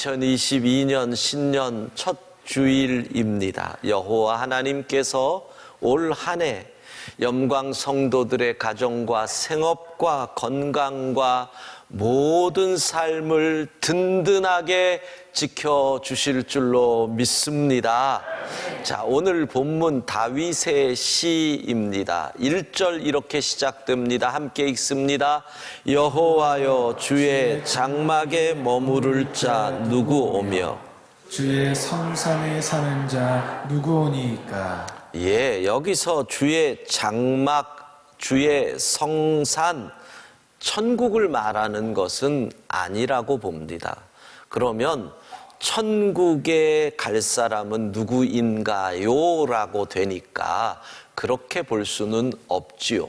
2022년 신년 첫 주일입니다. 여호와 하나님께서 올 한 해 영광 성도들의 가정과 생업과 건강과 모든 삶을 든든하게 지켜주실 줄로 믿습니다. 자, 오늘 본문 다윗의 시입니다. 1절 이렇게 시작됩니다. 함께 읽습니다. 여호와여, 주의 장막에 머무를 자 누구 오며 주의 성산에 사는 자 누구오니이까. 예, 여기서 주의 장막, 주의 성산, 천국을 말하는 것은 아니라고 봅니다. 그러면 천국에 갈 사람은 누구인가요? 라고 되니까 그렇게 볼 수는 없지요.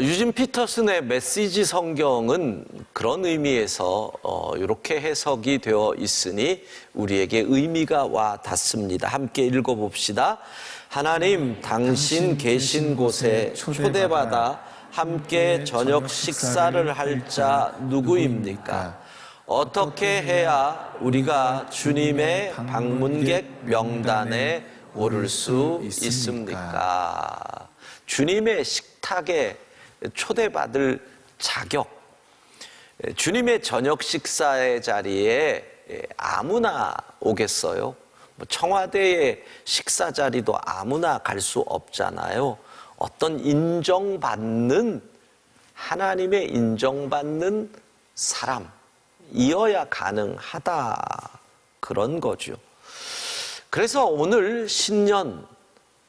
유진 피터슨의 메시지 성경은 그런 의미에서 이렇게 해석이 되어 있으니 우리에게 의미가 와 닿습니다. 함께 읽어봅시다. 하나님, 당신 계신 곳에 초대받아 함께 저녁 식사를 할 자 누구입니까? 어떻게 해야 우리가 주님의 방문객 명단에 오를 수 있습니까? 주님의 식탁에 초대받을 자격, 주님의 저녁 식사의 자리에 아무나 오겠어요? 청와대의 식사 자리도 아무나 갈 수 없잖아요. 어떤 인정받는, 하나님의 인정받는 사람이어야 가능하다, 그런 거죠. 그래서 오늘 신년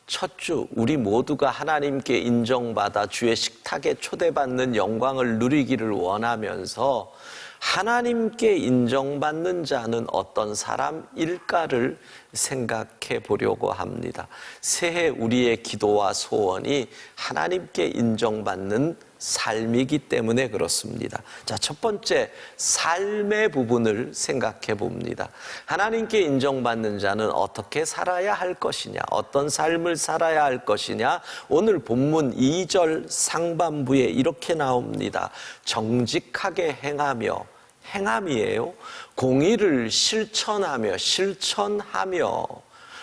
첫 주 우리 모두가 하나님께 인정받아 주의 식탁에 초대받는 영광을 누리기를 원하면서 하나님께 인정받는 자는 어떤 사람일까를 생각해 보려고 합니다. 새해 우리의 기도와 소원이 하나님께 인정받는 삶이기 때문에 그렇습니다. 자, 첫 번째, 삶의 부분을 생각해 봅니다. 하나님께 인정받는 자는 어떻게 살아야 할 것이냐, 어떤 삶을 살아야 할 것이냐. 오늘 본문 2절 상반부에 이렇게 나옵니다. 정직하게 행하며, 행함이에요. 공의를 실천하며,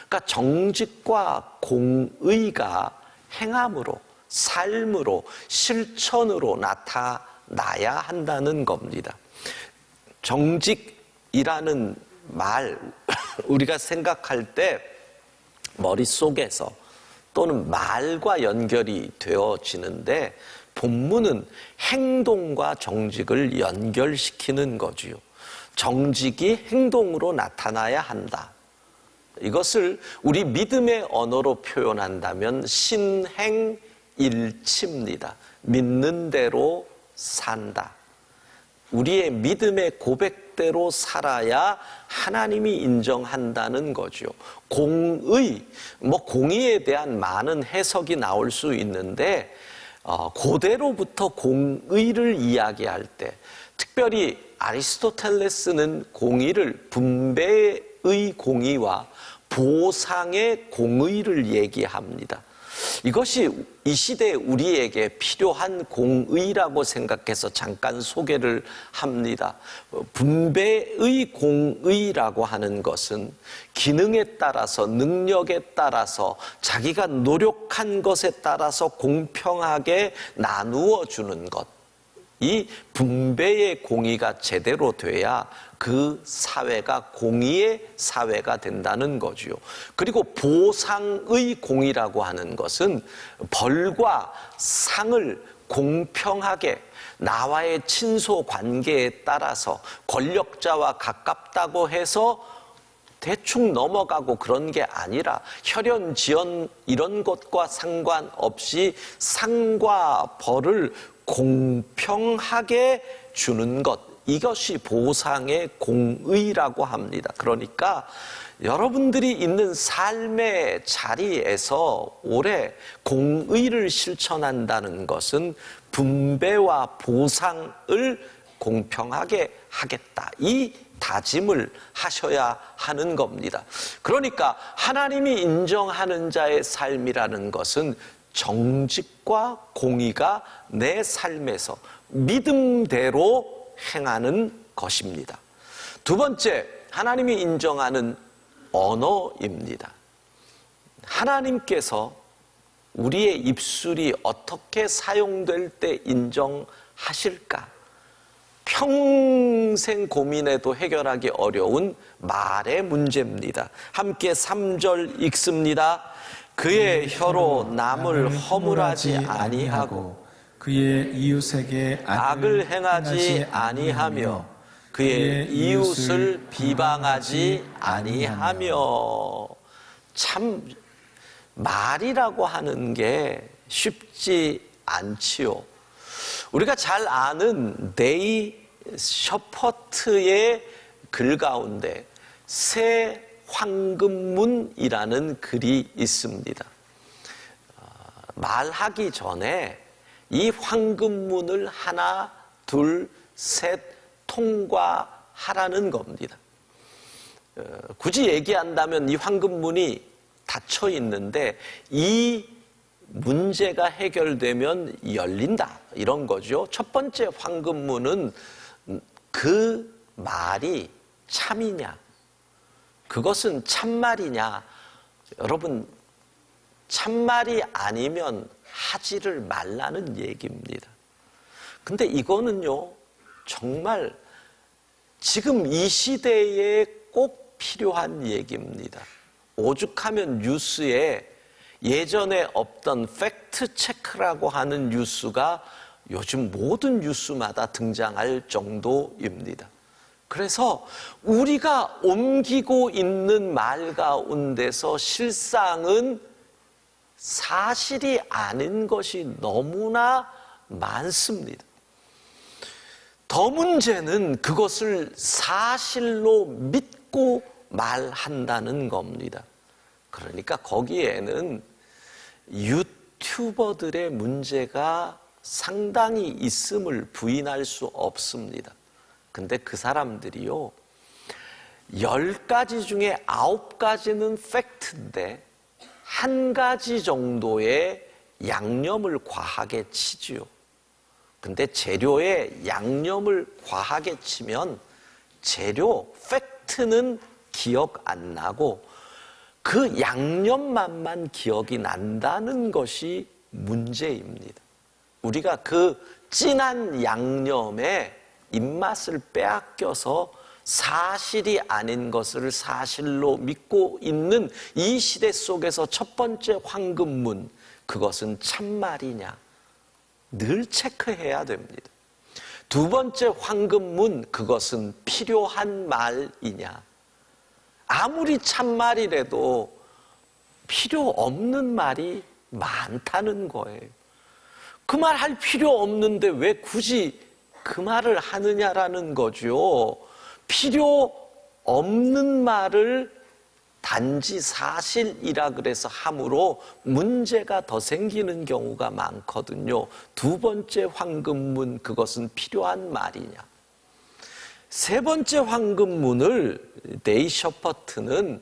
그러니까 정직과 공의가 행함으로, 삶으로, 실천으로 나타나야 한다는 겁니다. 정직이라는 말, 우리가 생각할 때 머릿속에서 또는 말과 연결이 되어지는데 본문은 행동과 정직을 연결시키는 거지요. 정직이 행동으로 나타나야 한다. 이것을 우리 믿음의 언어로 표현한다면 신행일치입니다. 믿는 대로 산다. 우리의 믿음의 고백대로 살아야 하나님이 인정한다는 거죠. 공의, 공의에 대한 많은 해석이 나올 수 있는데 고대로부터 공의를 이야기할 때 특별히 아리스토텔레스는 공의를 분배의 공의와 보상의 공의를 얘기합니다. 이것이 이 시대에 우리에게 필요한 공의라고 생각해서 잠깐 소개를 합니다. 분배의 공의라고 하는 것은 기능에 따라서, 능력에 따라서, 자기가 노력한 것에 따라서 공평하게 나누어 주는 것. 이 분배의 공의가 제대로 돼야 그 사회가 공의의 사회가 된다는 거지요. 그리고 보상의 공의라고 하는 것은 벌과 상을 공평하게 나와의 친소 관계에 따라서 권력자와 가깝다고 해서 대충 넘어가고 그런 게 아니라 혈연, 지연 이런 것과 상관없이 상과 벌을 공평하게 주는 것, 이것이 보상의 공의라고 합니다. 그러니까 여러분들이 있는 삶의 자리에서 올해 공의를 실천한다는 것은 분배와 보상을 공평하게 하겠다, 이 다짐을 하셔야 하는 겁니다. 그러니까 하나님이 인정하는 자의 삶이라는 것은 정직과 공의가 내 삶에서 믿음대로 행하는 것입니다. 두 번째, 하나님이 인정하는 언어입니다. 하나님께서 우리의 입술이 어떻게 사용될 때 인정하실까? 평생 고민해도 해결하기 어려운 말의 문제입니다. 함께 3절 읽습니다. 그의 혀로 남을 허물하지 아니하고 그의 이웃에게 악을 행하지 아니하며 그의 이웃을 비방하지 아니하며. 참 말이라고 하는 게 쉽지 않지요. 우리가 잘 아는 네이 셔퍼트의 글 가운데 새 황금문이라는 글이 있습니다. 말하기 전에 이 황금문을 하나, 둘, 셋 통과하라는 겁니다. 굳이 얘기한다면 이 황금문이 닫혀 있는데 이 문제가 해결되면 열린다, 이런 거죠. 첫 번째 황금문은 그 말이 참이냐, 그것은 참말이냐. 여러분, 참말이 아니면 하지를 말라는 얘기입니다. 근데 이거는요, 정말 지금 이 시대에 꼭 필요한 얘기입니다. 오죽하면 뉴스에 예전에 없던 팩트 체크라고 하는 뉴스가 요즘 모든 뉴스마다 등장할 정도입니다. 그래서 우리가 옮기고 있는 말 가운데서 실상은 사실이 아닌 것이 너무나 많습니다. 더 문제는 그것을 사실로 믿고 말한다는 겁니다. 그러니까 거기에는 유튜버들의 문제가 상당히 있음을 부인할 수 없습니다. 근데 그 사람들이요, 10가지 중에 9가지는 팩트인데 한 가지 정도의 양념을 과하게 치지요. 근데 재료에 양념을 과하게 치면 재료, 팩트는 기억 안 나고 그 양념만만 기억이 난다는 것이 문제입니다. 우리가 그 진한 양념에 입맛을 빼앗겨서 사실이 아닌 것을 사실로 믿고 있는 이 시대 속에서 첫 번째 황금문, 그것은 참말이냐, 늘 체크해야 됩니다. 두 번째 황금문, 그것은 필요한 말이냐. 아무리 참말이라도 필요 없는 말이 많다는 거예요. 그 말 할 필요 없는데 왜 굳이 그 말을 하느냐라는 거죠. 필요 없는 말을 단지 사실이라 그래서 함으로 문제가 더 생기는 경우가 많거든요. 두 번째 황금문, 그것은 필요한 말이냐. 세 번째 황금문을 네이 셔퍼트는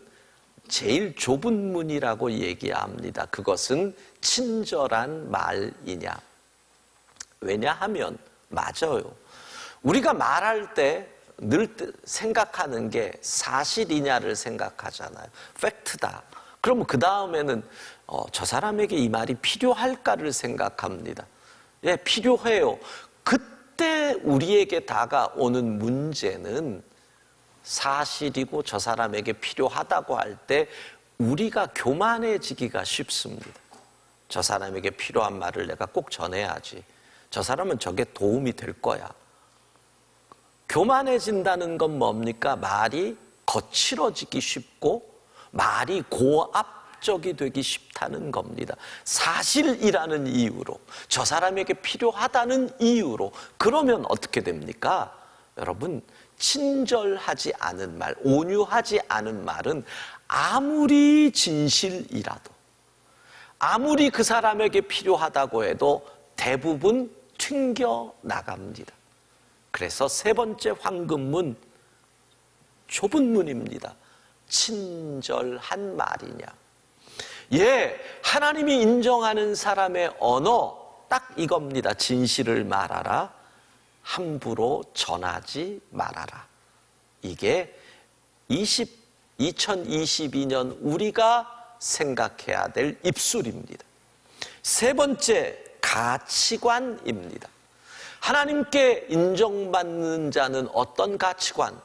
제일 좁은 문이라고 얘기합니다. 그것은 친절한 말이냐. 왜냐하면 맞아요. 우리가 말할 때 늘 생각하는 게 사실이냐를 생각하잖아요. 팩트다. 그러면 그 다음에는 저 사람에게 이 말이 필요할까를 생각합니다. 예, 필요해요. 그때 우리에게 다가오는 문제는 사실이고 저 사람에게 필요하다고 할 때 우리가 교만해지기가 쉽습니다. 저 사람에게 필요한 말을 내가 꼭 전해야지. 저 사람은 저게 도움이 될 거야. 교만해진다는 건 뭡니까? 말이 거칠어지기 쉽고 말이 고압적이 되기 쉽다는 겁니다. 사실이라는 이유로, 저 사람에게 필요하다는 이유로. 그러면 어떻게 됩니까? 여러분, 친절하지 않은 말, 온유하지 않은 말은 아무리 진실이라도, 아무리 그 사람에게 필요하다고 해도 대부분 튕겨 나갑니다. 그래서 세 번째 황금문, 좁은 문입니다. 친절한 말이냐. 예, 하나님이 인정하는 사람의 언어, 딱 이겁니다. 진실을 말하라. 함부로 전하지 말아라. 이게 2022년 우리가 생각해야 될 입술입니다. 세 번째, 가치관입니다. 하나님께 인정받는 자는 어떤 가치관?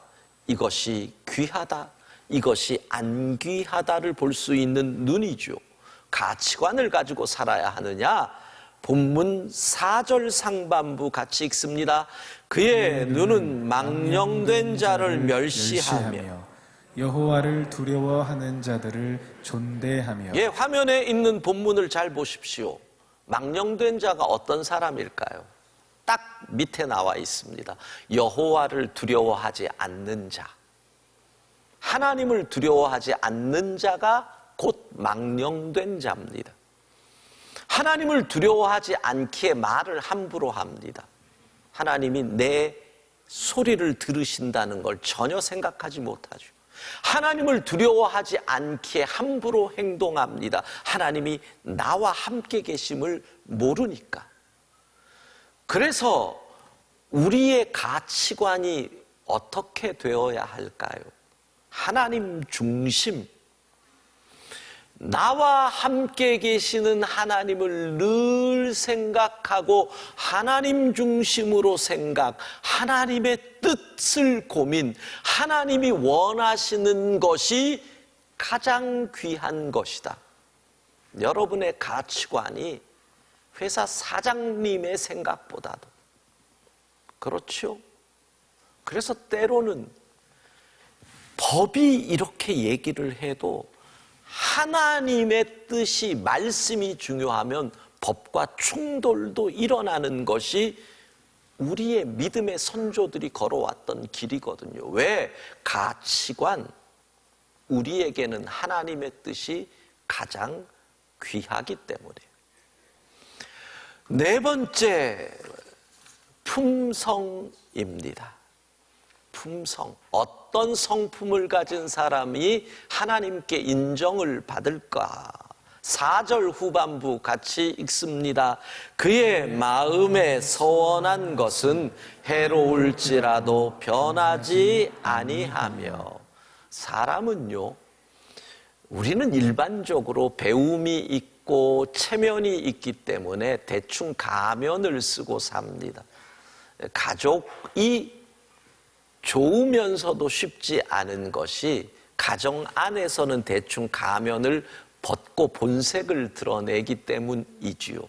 이것이 귀하다, 이것이 안 귀하다를 볼 수 있는 눈이죠. 가치관을 가지고 살아야 하느냐? 본문 4절 상반부 같이 읽습니다. 그의 눈은 망령된 자를 멸시하며 여호와를 두려워하는 자들을 존대하며. 예, 화면에 있는 본문을 잘 보십시오. 망령된 자가 어떤 사람일까요? 딱 밑에 나와 있습니다. 여호와를 두려워하지 않는 자. 하나님을 두려워하지 않는 자가 곧 망령된 자입니다. 하나님을 두려워하지 않기에 말을 함부로 합니다. 하나님이 내 소리를 들으신다는 걸 전혀 생각하지 못하죠. 하나님을 두려워하지 않기에 함부로 행동합니다. 하나님이 나와 함께 계심을 모르니까. 그래서 우리의 가치관이 어떻게 되어야 할까요? 하나님 중심, 나와 함께 계시는 하나님을 늘 생각하고 하나님 중심으로 생각, 하나님의 뜻을 고민, 하나님이 원하시는 것이 가장 귀한 것이다. 여러분의 가치관이 회사 사장님의 생각보다도 그렇죠? 그래서 때로는 법이 이렇게 얘기를 해도 하나님의 뜻이, 말씀이 중요하면 법과 충돌도 일어나는 것이 우리의 믿음의 선조들이 걸어왔던 길이거든요. 왜? 가치관, 우리에게는 하나님의 뜻이 가장 귀하기 때문에. 네 번째, 품성입니다. 품성. 어떤 성품을 가진 사람이 하나님께 인정을 받을까? 4절 후반부 같이 읽습니다. 그의 마음에 서원한 것은 해로울지라도 변하지 아니하며. 사람은요, 우리는 일반적으로 배움이 있고 체면이 있기 때문에 대충 가면을 쓰고 삽니다. 가족이 좋으면서도 쉽지 않은 것이 가정 안에서는 대충 가면을 벗고 본색을 드러내기 때문이지요.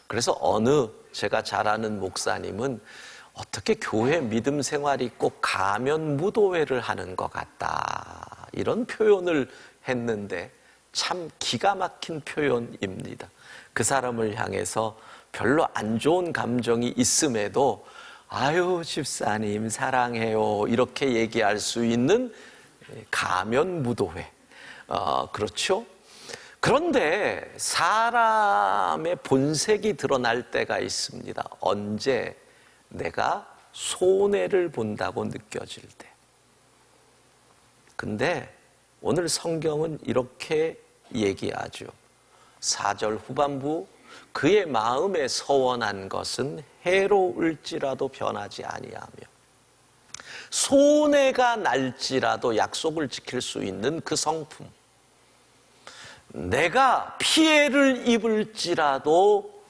그래서 제가 잘 아는 목사님은 어떻게 교회 믿음 생활이 꼭 가면 무도회를 하는 것 같다, 이런 표현을 했는데 참 기가 막힌 표현입니다. 그 사람을 향해서 별로 안 좋은 감정이 있음에도 아유 집사님 사랑해요 이렇게 얘기할 수 있는 가면 무도회, 그렇죠? 그런데 사람의 본색이 드러날 때가 있습니다. 언제? 내가 손해를 본다고 느껴질 때. 근데 오늘 성경은 이렇게 얘기하죠. 4절 후반부, 그의 마음에 서원한 것은 해로울지라도 변하지 아니하며, 손해가 날지라도 약속을 지킬 수 있는 그 성품, 내가 피해를 입을지라도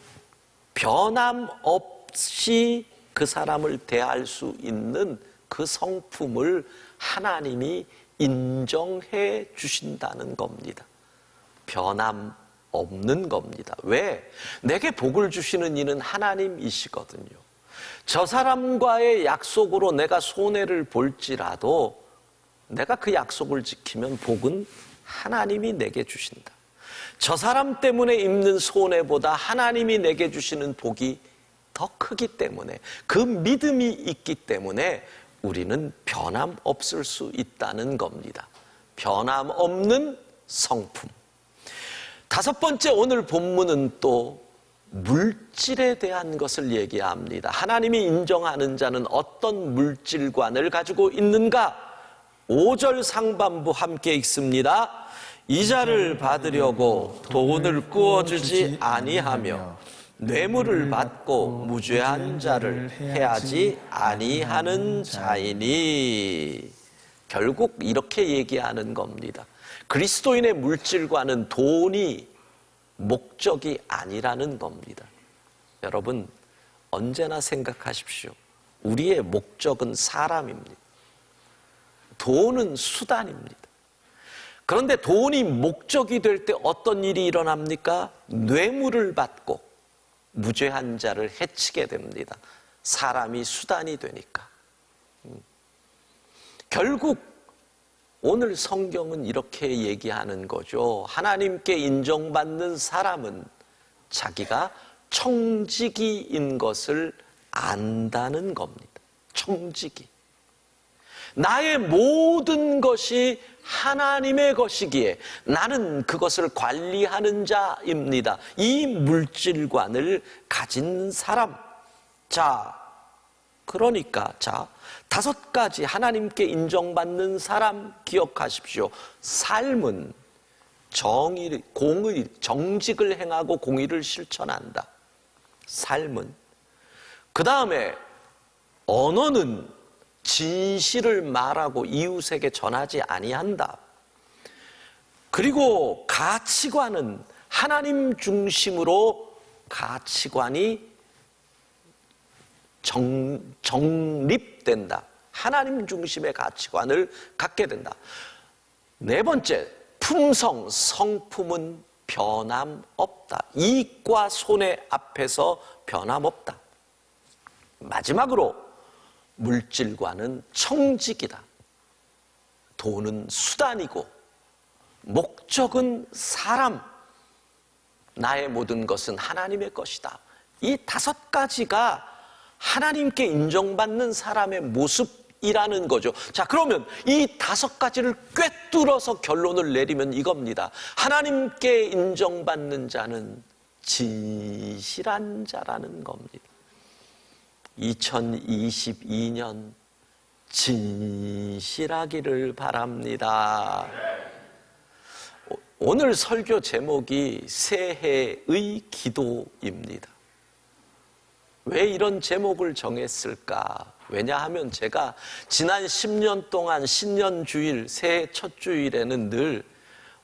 변함없이 그 사람을 대할 수 있는 그 성품을 하나님이 인정해 주신다는 겁니다. 변함 없는 겁니다. 왜? 내게 복을 주시는 이는 하나님이시거든요. 저 사람과의 약속으로 내가 손해를 볼지라도 내가 그 약속을 지키면 복은 하나님이 내게 주신다. 저 사람 때문에 입는 손해보다 하나님이 내게 주시는 복이 더 크기 때문에, 그 믿음이 있기 때문에 우리는 변함없을 수 있다는 겁니다. 변함없는 성품. 다섯 번째, 오늘 본문은 또 물질에 대한 것을 얘기합니다. 하나님이 인정하는 자는 어떤 물질관을 가지고 있는가? 5절 상반부 함께 읽습니다. 이자를 받으려고 돈을 꾸어주지 아니하며 뇌물을 받고 무죄한 자를 해하지 아니하는 자이니. 결국 이렇게 얘기하는 겁니다. 그리스도인의 물질과는 돈이 목적이 아니라는 겁니다. 여러분, 언제나 생각하십시오. 우리의 목적은 사람입니다. 돈은 수단입니다. 그런데 돈이 목적이 될 때 어떤 일이 일어납니까? 뇌물을 받고 무죄한 자를 해치게 됩니다. 사람이 수단이 되니까. 결국 오늘 성경은 이렇게 얘기하는 거죠. 하나님께 인정받는 사람은 자기가 청지기인 것을 안다는 겁니다. 청지기. 나의 모든 것이 하나님의 것이기에 나는 그것을 관리하는 자입니다. 이 물질관을 가진 사람. 그러니까 5가지 하나님께 인정받는 사람 기억하십시오. 삶은 정의, 공의, 정직을 행하고 공의를 실천한다. 삶은. 그 다음에 언어는 진실을 말하고 이웃에게 전하지 아니한다. 그리고 가치관은 하나님 중심으로 가치관이 정립된다. 하나님 중심의 가치관을 갖게 된다. 4번째, 품성, 성품은 변함없다. 이익과 손해 앞에서 변함없다. 마지막으로 물질과는 청직이다. 돈은 수단이고 목적은 사람. 나의 모든 것은 하나님의 것이다. 이 5가지가 하나님께 인정받는 사람의 모습이라는 거죠. 그러면 이 5가지를 꿰뚫어서 결론을 내리면 이겁니다. 하나님께 인정받는 자는 진실한 자라는 겁니다. 2022년 진실하기를 바랍니다. 오늘 설교 제목이 새해의 기도입니다. 왜 이런 제목을 정했을까? 왜냐하면 제가 지난 10년 동안 신년주일, 새해 첫 주일에는 늘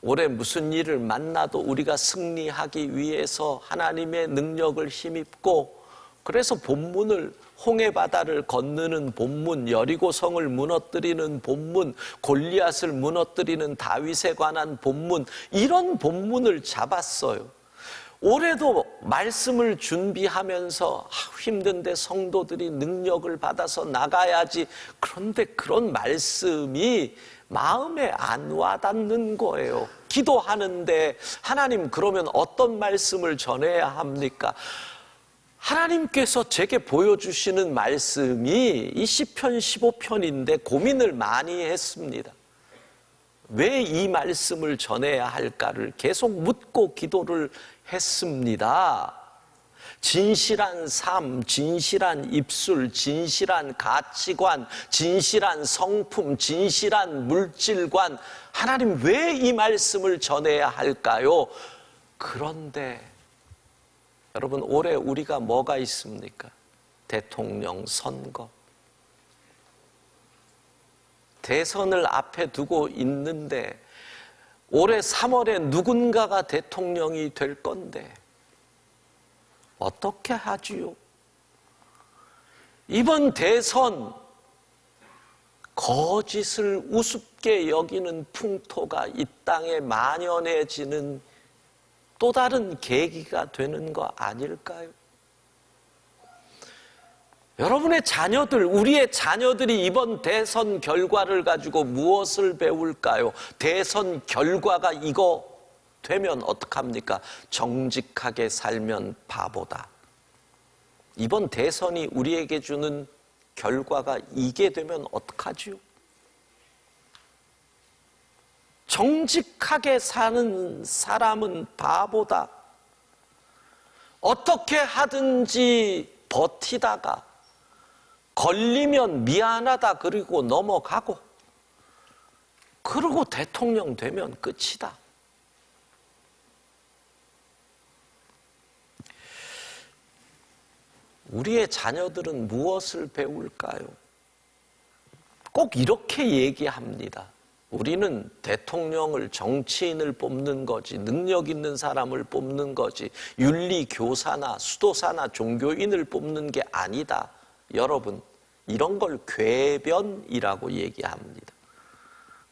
올해 무슨 일을 만나도 우리가 승리하기 위해서 하나님의 능력을 힘입고, 그래서 본문을 홍해바다를 건너는 본문, 여리고성을 무너뜨리는 본문, 골리앗을 무너뜨리는 다윗에 관한 본문, 이런 본문을 잡았어요. 올해도 말씀을 준비하면서 힘든데 성도들이 능력을 받아서 나가야지. 그런데 그런 말씀이 마음에 안 와닿는 거예요. 기도하는데 하나님, 그러면 어떤 말씀을 전해야 합니까? 하나님께서 제게 보여주시는 말씀이 이 시편 15편인데 고민을 많이 했습니다. 왜 이 말씀을 전해야 할까를 계속 묻고 기도를 했습니다. 진실한 삶, 진실한 입술, 진실한 가치관, 진실한 성품, 진실한 물질관, 하나님 왜 이 말씀을 전해야 할까요? 그런데 여러분, 올해 우리가 뭐가 있습니까? 대통령 선거. 대선을 앞에 두고 있는데 올해 3월에 누군가가 대통령이 될 건데 어떻게 하지요? 이번 대선 거짓을 우습게 여기는 풍토가 이 땅에 만연해지는 또 다른 계기가 되는 거 아닐까요? 여러분의 자녀들, 우리의 자녀들이 이번 대선 결과를 가지고 무엇을 배울까요? 대선 결과가 이거 되면 어떡합니까? 정직하게 살면 바보다. 이번 대선이 우리에게 주는 결과가 이게 되면 어떡하지요? 정직하게 사는 사람은 바보다. 어떻게 하든지 버티다가 걸리면 미안하다 그리고 넘어가고, 그러고 대통령 되면 끝이다. 우리의 자녀들은 무엇을 배울까요? 꼭 이렇게 얘기합니다. 우리는 대통령을, 정치인을 뽑는 거지, 능력 있는 사람을 뽑는 거지, 윤리교사나 수도사나 종교인을 뽑는 게 아니다. 여러분, 이런 걸 궤변이라고 얘기합니다.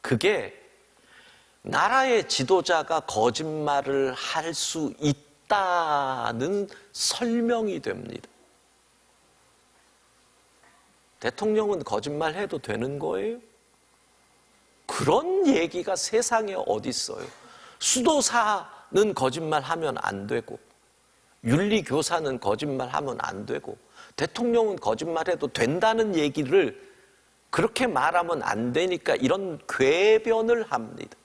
그게 나라의 지도자가 거짓말을 할 수 있다는 설명이 됩니다. 대통령은 거짓말해도 되는 거예요? 그런 얘기가 세상에 어디 있어요? 수도사는 거짓말하면 안 되고, 윤리교사는 거짓말하면 안 되고, 대통령은 거짓말해도 된다는 얘기를 그렇게 말하면 안 되니까 이런 궤변을 합니다.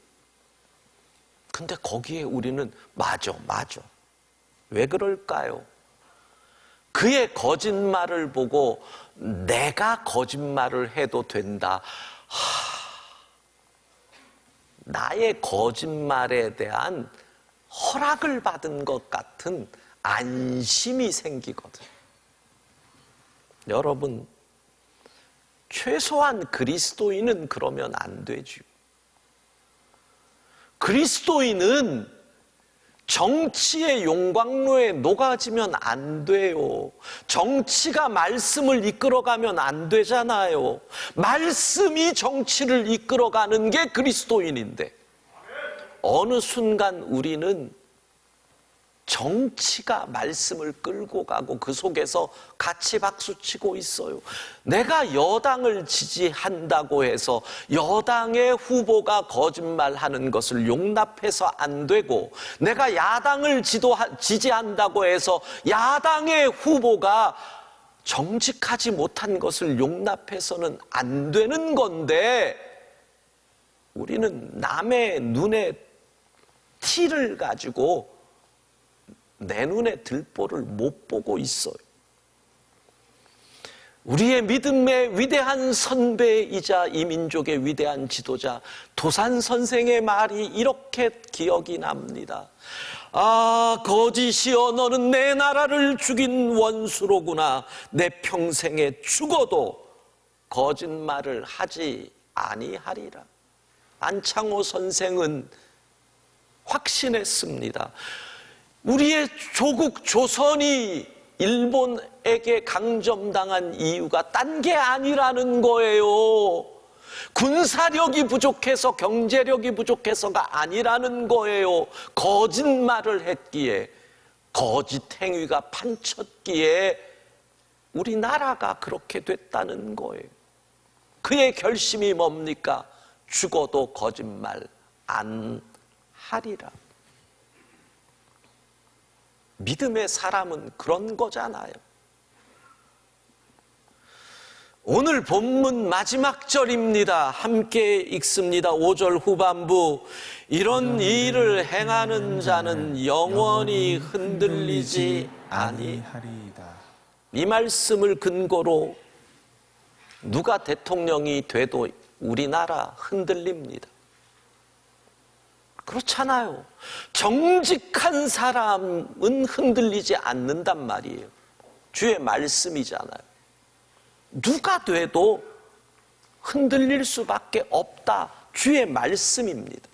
근데 거기에 우리는 맞아. 왜 그럴까요? 그의 거짓말을 보고 내가 거짓말을 해도 된다. 나의 거짓말에 대한 허락을 받은 것 같은 안심이 생기거든. 여러분, 최소한 그리스도인은 그러면 안 되죠. 그리스도인은 정치의 용광로에 녹아지면 안 돼요. 정치가 말씀을 이끌어가면 안 되잖아요. 말씀이 정치를 이끌어가는 게 그리스도인인데, 어느 순간 우리는 정치가 말씀을 끌고 가고 그 속에서 같이 박수치고 있어요. 내가 여당을 지지한다고 해서 여당의 후보가 거짓말하는 것을 용납해서 안 되고, 내가 야당을 지지한다고 해서 야당의 후보가 정직하지 못한 것을 용납해서는 안 되는 건데, 우리는 남의 눈에 티를 가지고 내 눈에 들보를 못 보고 있어요. 우리의 믿음의 위대한 선배이자 이 민족의 위대한 지도자 도산 선생의 말이 이렇게 기억이 납니다. 아, 거짓이여, 너는 내 나라를 죽인 원수로구나. 내 평생에 죽어도 거짓말을 하지 아니하리라. 안창호 선생은 확신했습니다. 우리의 조국 조선이 일본에게 강점당한 이유가 딴 게 아니라는 거예요. 군사력이 부족해서, 경제력이 부족해서가 아니라는 거예요. 거짓말을 했기에, 거짓 행위가 판쳤기에 우리나라가 그렇게 됐다는 거예요. 그의 결심이 뭡니까? 죽어도 거짓말 안 하리라. 믿음의 사람은 그런 거잖아요. 오늘 본문 마지막 절입니다. 함께 읽습니다. 5절 후반부. 이런 일을 행하는 자는 영원히 흔들리지 아니하리이다. 이 말씀을 근거로 누가 대통령이 돼도 우리나라 흔들립니다. 그렇잖아요. 정직한 사람은 흔들리지 않는단 말이에요. 주의 말씀이잖아요. 누가 돼도 흔들릴 수밖에 없다. 주의 말씀입니다.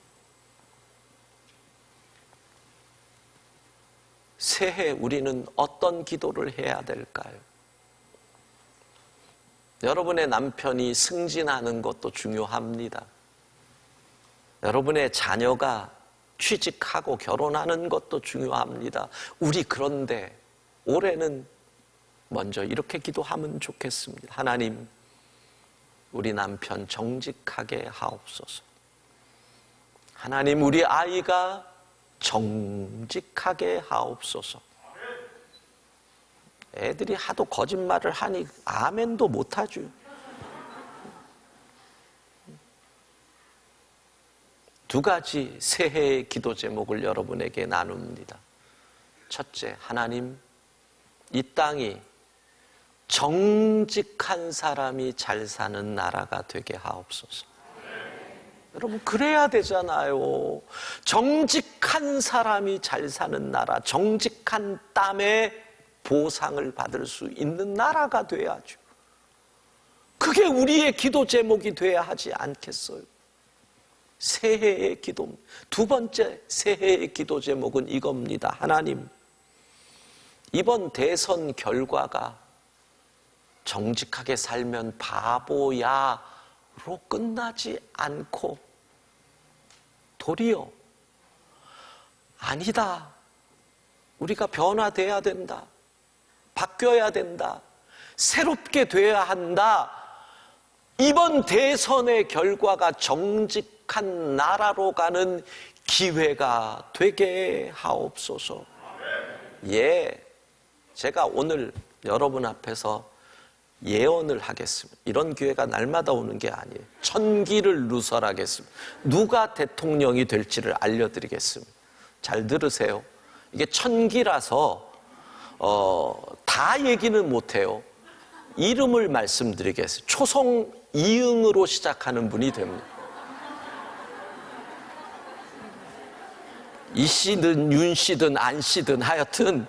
새해 우리는 어떤 기도를 해야 될까요? 여러분의 남편이 승진하는 것도 중요합니다. 여러분의 자녀가 취직하고 결혼하는 것도 중요합니다. 우리 그런데 올해는 먼저 이렇게 기도하면 좋겠습니다. 하나님, 우리 남편 정직하게 하옵소서. 하나님, 우리 아이가 정직하게 하옵소서. 애들이 하도 거짓말을 하니 아멘도 못하죠. 두 가지 새해의 기도 제목을 여러분에게 나눕니다. 첫째, 하나님, 이 땅이 정직한 사람이 잘 사는 나라가 되게 하옵소서. 여러분, 그래야 되잖아요. 정직한 사람이 잘 사는 나라, 정직한 땀에 보상을 받을 수 있는 나라가 돼야죠. 그게 우리의 기도 제목이 돼야 하지 않겠어요? 새해의 기도, 두 번째 새해의 기도 제목은 이겁니다. 하나님, 이번 대선 결과가 정직하게 살면 바보야로 끝나지 않고 도리어 아니다, 우리가 변화돼야 된다, 바뀌어야 된다, 새롭게 돼야 한다, 이번 대선의 결과가 정직한 나라로 가는 기회가 되게 하옵소서. 예, 제가 오늘 여러분 앞에서 예언을 하겠습니다. 이런 기회가 날마다 오는 게 아니에요. 천기를 누설하겠습니다. 누가 대통령이 될지를 알려드리겠습니다. 잘 들으세요. 이게 천기라서 다 얘기는 못해요. 이름을 말씀드리겠습니다. 초성 이응으로 시작하는 분이 됩니다. 이 씨든 윤 씨든 안 씨든 하여튼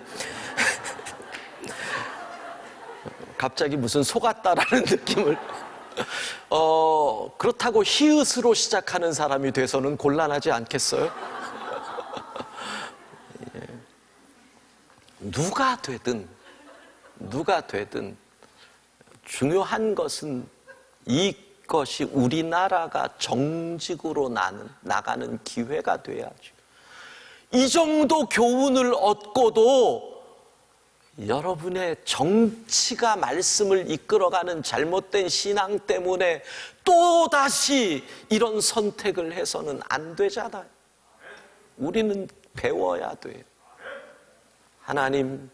갑자기 무슨 속았다라는 느낌을 그렇다고 히읗으로 시작하는 사람이 돼서는 곤란하지 않겠어요? 예. 누가 되든 중요한 것은 이것이 우리나라가 정직으로 나가는 기회가 돼야죠. 이 정도 교훈을 얻고도 여러분의 정치가 말씀을 이끌어가는 잘못된 신앙 때문에 또다시 이런 선택을 해서는 안 되잖아요. 우리는 배워야 돼요. 하나님,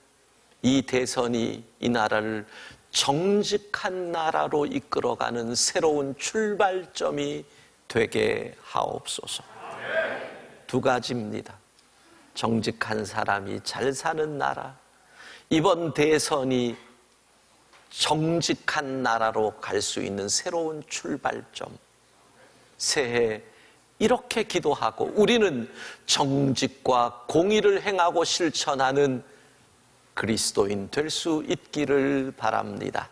이 대선이 이 나라를 정직한 나라로 이끌어가는 새로운 출발점이 되게 하옵소서. 두 가지입니다. 정직한 사람이 잘 사는 나라, 이번 대선이 정직한 나라로 갈 수 있는 새로운 출발점. 새해 이렇게 기도하고 우리는 정직과 공의를 행하고 실천하는 그리스도인 될 수 있기를 바랍니다.